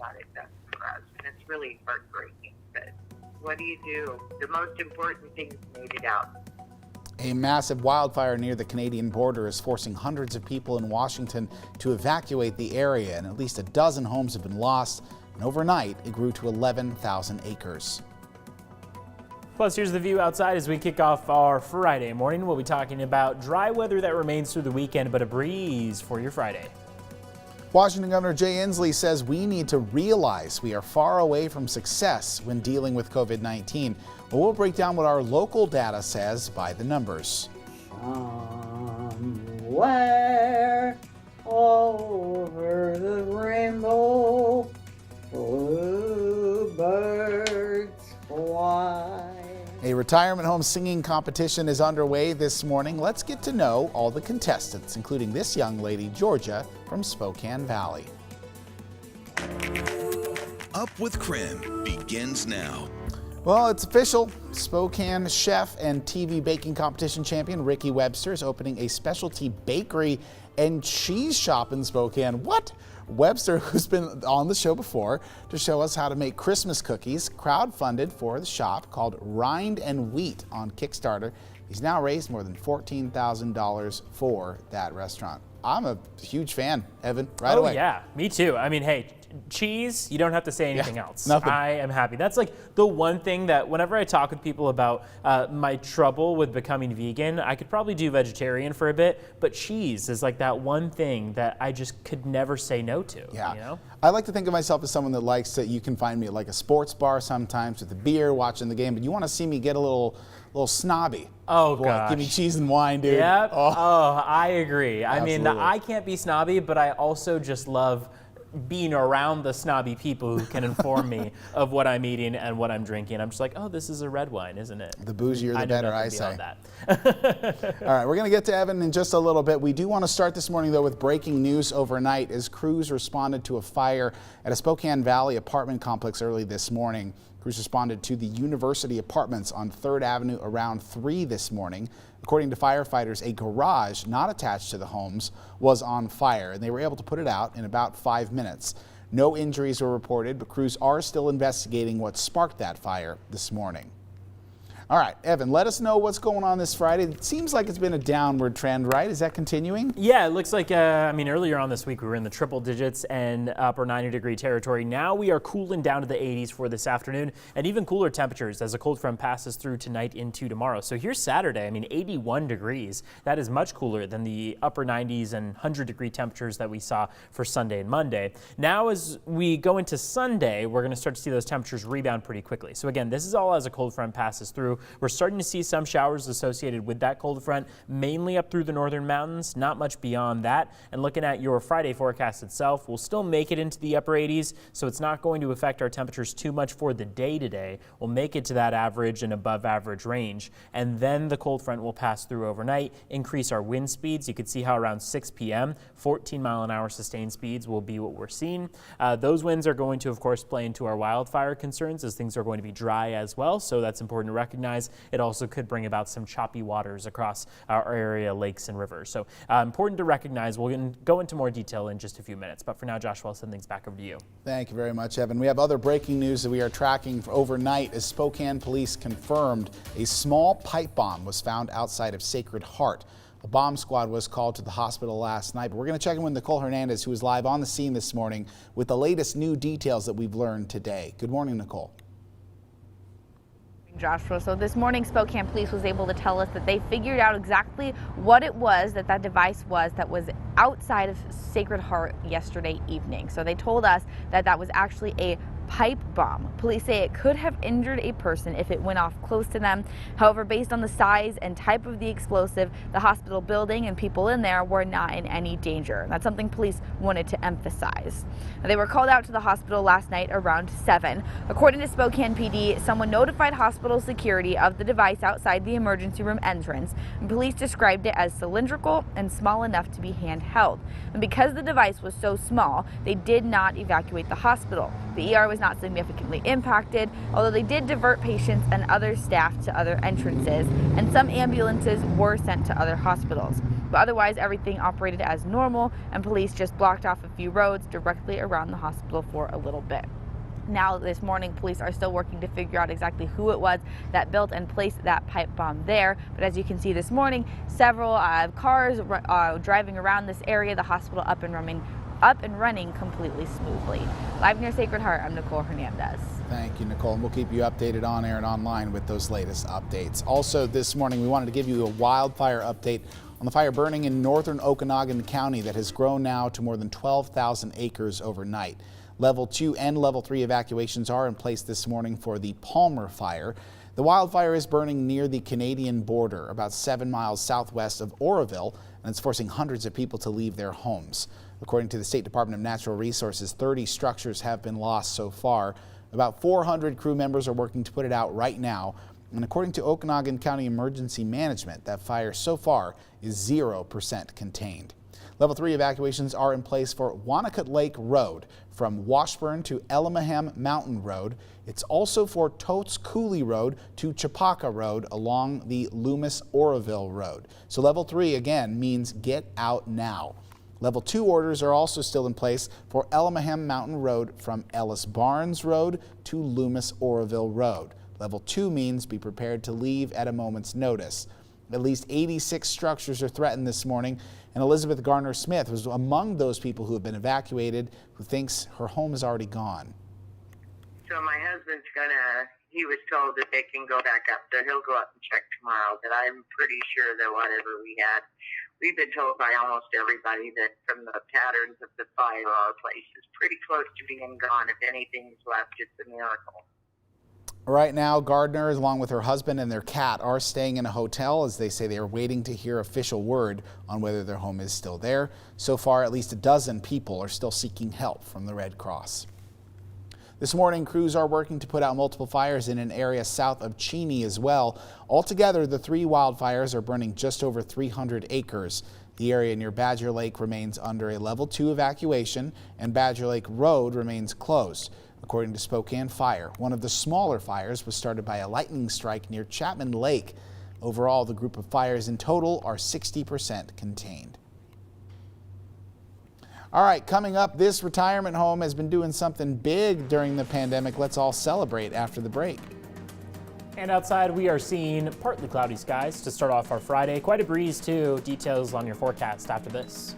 what it does for us. And it's really heartbreaking. But what do you do? The most important thing is made it out. A massive wildfire near the Canadian border is forcing hundreds of people in Washington to evacuate the area, and at least a dozen homes have been lost. And overnight, it grew to 11,000 acres. Plus, here's the view outside as we kick off our Friday morning. We'll be talking about dry weather that remains through the weekend, but a breeze for your Friday. Washington Governor Jay Inslee says we need to realize we are far away from success when dealing with COVID-19. Well, we'll break down what our local data says by the numbers. Somewhere over the rainbow, bluebirds fly. A retirement home singing competition is underway this morning. Let's get to know all the contestants, including this young lady, Georgia, from Spokane Valley. Up with KREM begins now. Well, it's official. Spokane chef and TV baking competition champion Ricky Webster is opening a specialty bakery and cheese shop in Spokane. What? Webster, who's been on the show before to show us how to make Christmas cookies, crowdfunded for the shop called Rind and Wheat on Kickstarter. He's now raised more than $14,000 for that restaurant. I'm a huge fan, Evan, right away. Oh, yeah, me too. I mean, hey, cheese, you don't have to say anything else. Nothing. I am happy. That's like the one thing that whenever I talk with people about my trouble with becoming vegan, I could probably do vegetarian for a bit, but cheese is like that one thing that I just could never say no to. Yeah. You know? I like to think of myself as someone that likes that you can find me at like a sports bar sometimes with a beer watching the game, but you want to see me get a little snobby. Oh, boy, gosh. Give me cheese and wine, dude. Yep. Oh, I agree. I mean, Absolutely. I can't be snobby, but I also just love being around the snobby people who can inform me of what I'm eating and what I'm drinking. I'm just like, oh, this is a red wine, isn't it? The bougier, the better, I say. That. All right, we're going to get to Evan in just a little bit. We do want to start this morning, though, with breaking news overnight as crews responded to a fire at a Spokane Valley apartment complex early this morning. Crews responded to the University Apartments on 3rd Avenue around 3 this morning. According to firefighters, a garage not attached to the homes was on fire, and they were able to put it out in about 5 minutes. No injuries were reported, but crews are still investigating what sparked that fire this morning. All right, Evan, let us know what's going on this Friday. It seems like it's been a downward trend, right? Is that continuing? Yeah, it looks like, earlier on this week we were in the triple digits and upper 90-degree territory. Now we are cooling down to the 80s for this afternoon and even cooler temperatures as a cold front passes through tonight into tomorrow. So here's Saturday, 81 degrees. That is much cooler than the upper 90s and 100-degree temperatures that we saw for Sunday and Monday. Now as we go into Sunday, we're going to start to see those temperatures rebound pretty quickly. So again, this is all as a cold front passes through. We're starting to see some showers associated with that cold front, mainly up through the northern mountains, not much beyond that. And looking at your Friday forecast itself, we'll still make it into the upper 80s, so it's not going to affect our temperatures too much for the day today. We'll make it to that average and above average range, and then the cold front will pass through overnight, increase our wind speeds. You can see how around 6 p.m., 14-mile-an-hour sustained speeds will be what we're seeing. Those winds are going to, of course, play into our wildfire concerns as things are going to be dry as well, so that's important to recognize. It also could bring about some choppy waters across our area, lakes and rivers. So important to recognize. We'll go into more detail in just a few minutes. But for now, Joshua, I'll send things back over to you. Thank you very much, Evan. We have other breaking news that we are tracking for overnight as Spokane police confirmed a small pipe bomb was found outside of Sacred Heart. A bomb squad was called to the hospital last night. But we're going to check in with Nicole Hernandez, who is live on the scene this morning with the latest new details that we've learned today. Good morning, Nicole. Joshua, so this morning Spokane police was able to tell us that they figured out exactly what it was that device was that was outside of Sacred Heart yesterday evening. So they told us that was actually a pipe bomb. Police say it could have injured a person if it went off close to them. However, based on the size and type of the explosive, the hospital building and people in there were not in any danger. That's something police wanted to emphasize. Now, they were called out to the hospital last night around 7. According to Spokane PD, someone notified hospital security of the device outside the emergency room entrance, and police described it as cylindrical and small enough to be handheld. And because the device was so small, they did not evacuate the hospital. The ER was not significantly impacted, although they did divert patients and other staff to other entrances, and some ambulances were sent to other hospitals. but otherwise everything operated as normal, and police just blocked off a few roads directly around the hospital for a little bit. Now this morning, police are still working to figure out exactly who it was that built and placed that pipe bomb there. But as you can see this morning, several cars driving around this area, the hospital up and running completely smoothly. Live near Sacred Heart, I'm Nicole Hernandez. Thank you, Nicole, and we'll keep you updated on air and online with those latest updates. Also this morning, we wanted to give you a wildfire update on the fire burning in northern Okanagan County that has grown now to more than 12,000 acres overnight. Level 2 and Level 3 evacuations are in place this morning for the Palmer Fire. The wildfire is burning near the Canadian border, about 7 miles southwest of Oroville, and it's forcing hundreds of people to leave their homes. According to the State Department of Natural Resources, 30 structures have been lost so far. About 400 crew members are working to put it out right now. And according to Okanagan County Emergency Management, that fire so far is 0% contained. Level 3 evacuations are in place for Wanacott Lake Road from Washburn to Ellamahem Mountain Road. It's also for Totes Coulee Road to Chapaka Road along the Loomis-Oroville Road. So Level 3 again means get out now. Level 2 orders are also still in place for Ellamahem Mountain Road from Ellis Barnes Road to Loomis-Oroville Road. Level 2 means be prepared to leave at a moment's notice. At least 86 structures are threatened this morning, and Elizabeth Garner-Smith was among those people who have been evacuated who thinks her home is already gone. So my husband's he was told that they can go back up there. He'll go up and check tomorrow, but I'm pretty sure that whatever we've been told by almost everybody that from the patterns of the fire, our place is pretty close to being gone. If anything's left, it's a miracle. Right now, Gardner, along with her husband and their cat, are staying in a hotel as they say they are waiting to hear official word on whether their home is still there. So far, at least a dozen people are still seeking help from the Red Cross. This morning, crews are working to put out multiple fires in an area south of Cheney as well. Altogether, the 3 wildfires are burning just over 300 acres. The area near Badger Lake remains under a Level 2 evacuation, and Badger Lake Road remains closed. According to Spokane Fire, one of the smaller fires was started by a lightning strike near Chapman Lake. Overall, the group of fires in total are 60% contained. All right, coming up, this retirement home has been doing something big during the pandemic. Let's all celebrate after the break. And outside, we are seeing partly cloudy skies to start off our Friday. Quite a breeze, too. Details on your forecast after this.